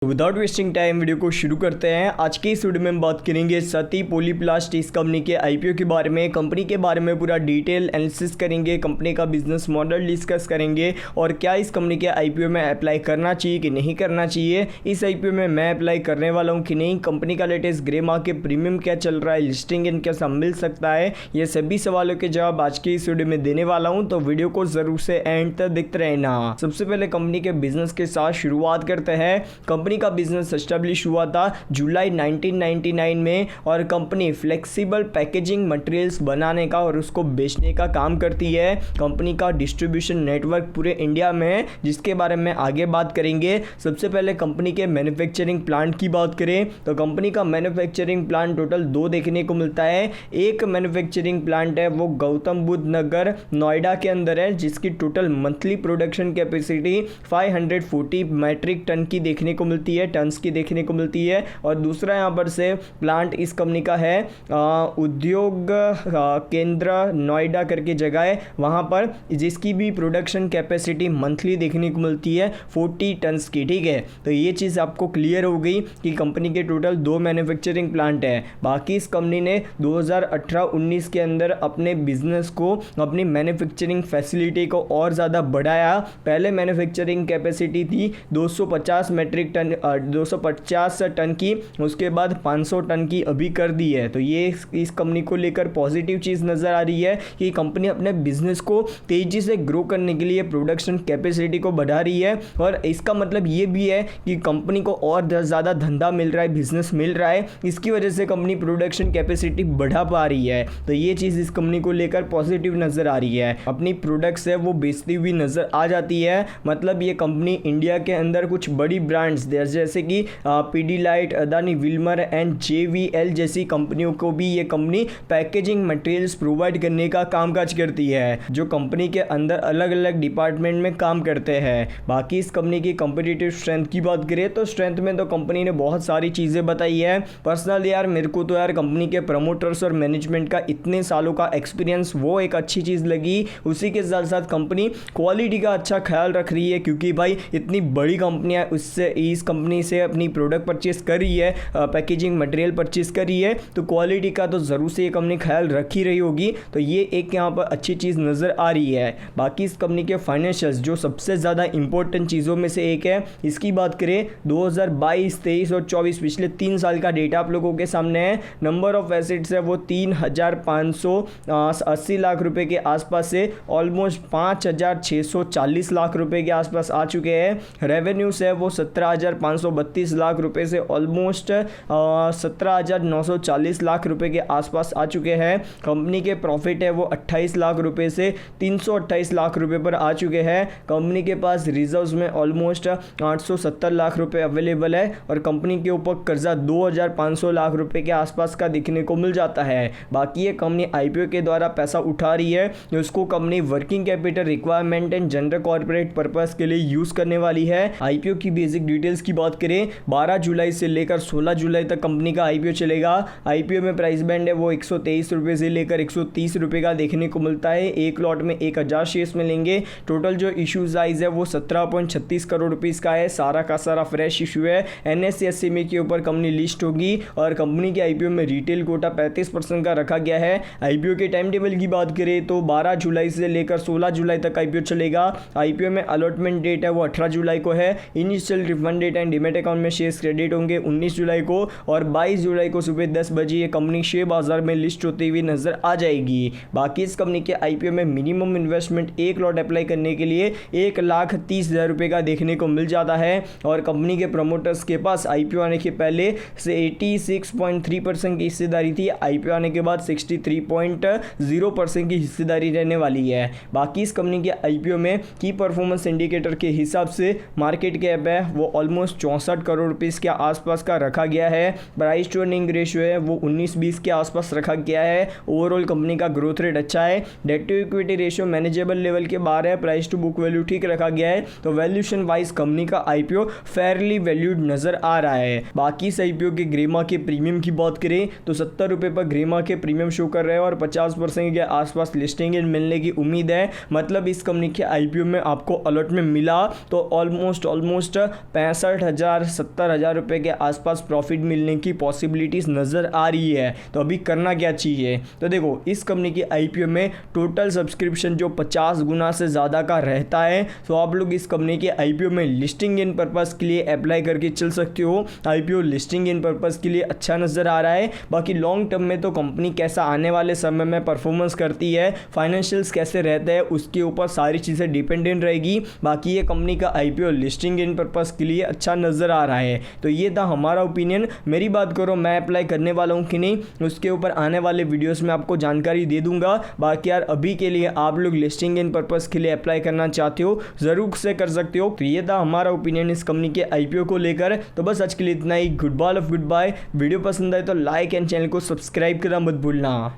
Without wasting time video को शुरू करते हैं। आज के इस वीडियो में हम बात करेंगे सती पॉलीप्लास्ट इस कंपनी के आईपीओ के बारे में, कंपनी के बारे में पूरा डिटेल एनालिसिस करेंगे, कंपनी का बिजनेस मॉडल डिस्कस करेंगे और क्या इस कंपनी के आईपीओ में अप्लाई करना चाहिए कि नहीं करना चाहिए, इस आईपीओ में मैं अप्लाई करने वाला हूँ कि नहीं, कंपनी का लेटेस्ट ग्रे मार्केट प्रीमियम क्या चल रहा है, लिस्टिंग इन कैसा मिल सकता है, ये सभी सवालों के जवाब आज के इस वीडियो में देने वाला हूँ। तो वीडियो को जरूर से एंड तक देखते रहना। सबसे पहले कंपनी के बिजनेस के साथ शुरुआत करते हैं। कंपनी का बिजनेस एस्टेब्लिश हुआ था जुलाई 1999 में और कंपनी फ्लेक्सिबल पैकेजिंग मटेरियल्स बनाने का और उसको बेचने का काम करती है। कंपनी का डिस्ट्रीब्यूशन नेटवर्क पूरे इंडिया में है, जिसके बारे में आगे बात करेंगे। सबसे पहले कंपनी के मैन्युफैक्चरिंग प्लांट की बात करें तो कंपनी का मैन्युफैक्चरिंग प्लांट टोटल 2 देखने को मिलता है। एक मैन्युफैक्चरिंग प्लांट है वो गौतम बुद्ध नगर नोएडा के अंदर है, जिसकी total monthly production capacity 540 metric ton की देखने को मिलती है, टन्स की देखने को मिलती है। और दूसरा यहाँ पर से प्लांट इस कंपनी का है उद्योग केंद्र नोएडा करके जगह है, वहाँ पर जिसकी भी प्रोडक्शन कैपेसिटी मंथली देखने को मिलती है 40 टन्स की। ठीक है, तो ये चीज़ आपको क्लियर हो गई कि कंपनी के टोटल 2 मैन्युफैक्चरिंग प्लांट है। बाकी इस कंपनी ने 2018-19 के अंदर अपने बिजनेस को, अपनी मैन्युफैक्चरिंग फैसिलिटी को और ज़्यादा बढ़ाया। पहले मैन्युफैक्चरिंग कैपेसिटी थी 250 मैट्रिक टन 250 टन की, उसके बाद 500 टन की अभी कर दी है। तो ये इस कंपनी को लेकर पॉजिटिव चीज़ नज़र आ रही है कि कंपनी अपने बिजनेस को तेज़ी से ग्रो करने के लिए प्रोडक्शन कैपेसिटी को बढ़ा रही है। और इसका मतलब ये भी है कि कंपनी को और ज़्यादा धंधा मिल रहा है, बिजनेस मिल रहा है, इसकी वजह से कंपनी प्रोडक्शन कैपेसिटी बढ़ा पा रही है। तो ये चीज़ इस कंपनी को लेकर पॉजिटिव नज़र आ रही है। अपनी प्रोडक्ट्स है वो बेचती हुई नज़र आ जाती है। मतलब ये कंपनी इंडिया के अंदर कुछ बड़ी ब्रांड्स जैसे कि Pidilite, Adani Wilmer and JVL जैसी कंपनियों को भी ये कंपनी पैकेजिंग मटेरियल्स प्रोवाइड करने का कामकाज करती है, जो कंपनी के अंदर अलग अलग डिपार्टमेंट में काम करते हैं। बाकी इस कंपनी की कंपटीटिव स्ट्रेंथ की बात करें तो स्ट्रेंथ में तो कंपनी ने बहुत सारी चीज़ें बताई है। पर्सनली यार मेरे को तो यार कंपनी के प्रमोटर्स और मैनेजमेंट का इतने सालों का एक्सपीरियंस वो एक अच्छी चीज़ लगी। उसी के साथ साथ कंपनी क्वालिटी का अच्छा ख्याल रख रही है, क्योंकि भाई इतनी बड़ी कंपनियाँ उससे इस कंपनी से अपनी प्रोडक्ट परचेस कर रही है, पैकेजिंग मटेरियल परचेस कर रही है, तो क्वालिटी का तो ज़रूर से ये कंपनी ख्याल रख ही रही होगी। तो ये एक यहाँ पर अच्छी चीज़ नज़र आ रही है। बाकी इस कंपनी के फाइनेंशियल्स जो सबसे ज़्यादा इंपॉर्टेंट चीज़ों में से एक है, इसकी बात करें 2022, 23 और 24 पिछले 3 साल का डेटा आप लोगों के सामने है। नंबर ऑफ एसेट्स है वो 3,580 लाख रुपए के आसपास से ऑलमोस्ट 5,640 लाख रुपए के आसपास आ चुके हैं। रेवेन्यूज है वो 17,532 लाख रुपए से ऑलमोस्ट 17,940 लाख रुपए के आसपास आ चुके हैं। कंपनी के प्रॉफिट है वो 28 लाख रुपए से 328 लाख रुपए पर आ चुके हैं। कंपनी के पास रिजर्व्स में ऑलमोस्ट 870 लाख रुपए अवेलेबल है और कंपनी के ऊपर कर्जा 2,500 लाख रुपए के आसपास का दिखने को मिल जाता है। बाकी ये कंपनी आईपीओ के द्वारा पैसा उठा रही है, उसको company working capital requirement and general corporate purpose के लिए यूज करने वाली है। आईपीओ की बेसिक डिटेल्स की बात करें 12 जुलाई से लेकर 16 जुलाई तक कंपनी का आईपीओ चलेगा। आईपीओ में प्राइस बैंड है वो 123 रुपये से लेकर 130 रुपये का देखने को मिलता है। एक लॉट में 1000 शेयर्स मिलेंगे। टोटल जो इशू साइज है वो 17.36 करोड़ रुपीज़ का है, सारा का सारा फ्रेश इशू है। NSE के ऊपर कंपनी लिस्ट होगी और कंपनी के आईपीओ में रिटेल कोटा 35% का रखा गया है। आईपीओ के टाइम टेबल की बात करें तो 12 जुलाई से लेकर 16 जुलाई तक आईपीओ चलेगा। आईपीओ में अलॉटमेंट डेट है वो 18 जुलाई को है। Initial refund date and demat account में शेयर्स क्रेडिट होंगे 19 जुलाई को और 22 जुलाई को सुबह 10 बजे ये कंपनी शेयर बाजार में लिस्ट होती हुई नजर आ जाएगी। बाकी इस कंपनी के आईपीओ में मिनिमम इन्वेस्टमेंट एक लॉट अप्लाई करने के लिए 1,30,000 रुपये का देखने को मिल जाता है और कंपनी के प्रमोटर्स के पास आईपीओ आने के पहले से 86.3% की हिस्सेदारी थी। आईपीओ आने के बाद 63.0% की हिस्सेदारी रहने वाली है। बाकी इस कंपनी के आईपीओ में की परफॉर्मेंस इंडिकेटर के हिसाब से मार्केट कैप है वो ऑलमोस्ट 64 करोड़ रुपीज़ के आसपास का रखा गया है। प्राइस टू अर्निंग रेशियो है वो 19-20 के आसपास रखा गया है। ओवरऑल कंपनी का ग्रोथ रेट अच्छा है। Debt to equity ratio manageable level के बाहर है। प्राइस टू बुक वैल्यू ठीक रखा गया है। तो वैल्यूएशन वाइज कंपनी का आईपीओ फेयरली वैल्यूड नजर आ रहा है। बाकी इस आईपीओ के ग्रेमा के प्रीमियम की बात करें तो 70 रुपये पर ग्रेमा के प्रीमियम शो कर रहे हैं और 50% के आसपास लिस्टिंग मिलने की उम्मीद है। मतलब इस कंपनी के आईपीओ में आपको अलॉट में मिला तो ऑलमोस्ट 65,000 70,000 रुपये के आसपास प्रॉफिट मिलने की पॉसिबिलिटीज़ नज़र आ रही है। तो अभी करना क्या चाहिए? तो देखो, इस कंपनी की आईपीओ में टोटल सब्सक्रिप्शन जो 50 गुना से ज़्यादा का रहता है, तो आप लोग इस कंपनी के आईपीओ में लिस्टिंग इन पर्पज़ के लिए अप्लाई करके चल सकते हो। आईपीओ लिस्टिंग इन पर्पज़ के लिए अच्छा नज़र आ रहा है। बाकी लॉन्ग टर्म में तो कंपनी कैसा आने वाले समय में परफॉर्मेंस करती है, फाइनेंशियल्स कैसे रहते हैं, उसके ऊपर सारी चीज़ें डिपेंडेंट रहेगी। बाकी ये कंपनी का आईपीओ लिस्टिंग इन पर्पज़ के लिए अच्छा नज़र आ रहा है। तो ये था हमारा ओपिनियन। मेरी बात करो, मैं अप्लाई करने वाला हूँ कि नहीं, उसके ऊपर आने वाले वीडियोस में आपको जानकारी दे दूंगा। बाकी यार अभी के लिए आप लोग लिस्टिंग इन पर्पज़ के लिए अप्लाई करना चाहते हो, ज़रूर से कर सकते हो। तो ये था हमारा ओपिनियन इस कंपनी के आईपीओ को लेकर। तो बस आज के लिए इतना ही। Good bye of good bye. Video पसंद आए तो लाइक एंड चैनल को सब्सक्राइब करना मत भूलना।